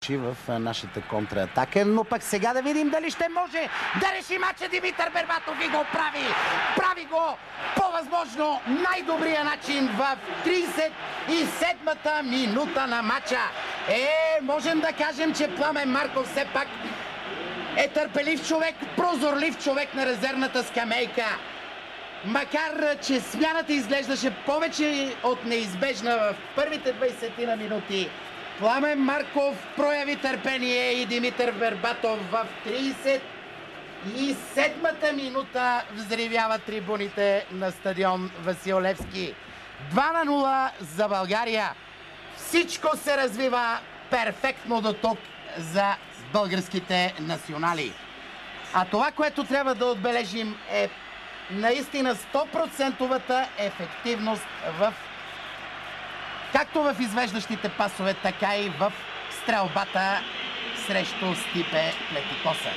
в нашата контратака, но пък сега да видим дали ще може да реши мача Димитър Бербатов и го прави. Прави го по възможно най-добрия начин в 37-та минута на мача. Можем да кажем, че Пламен Марков все пак е търпелив човек, прозорлив човек на резервната скамейка. Макар че смяната изглеждаше повече от неизбежна в първите 20 на минути, Пламен Марков прояви търпение и Димитър Бербатов в 37-та минута взривява трибуните на стадион Васил Левски. 2-0 за България. Всичко се развива перфектно до тук за българските национали. А това, което трябва да отбележим, е наистина 100% ефективност както в извеждащите пасове, така и в стрелбата срещу Стипе Плетикоса.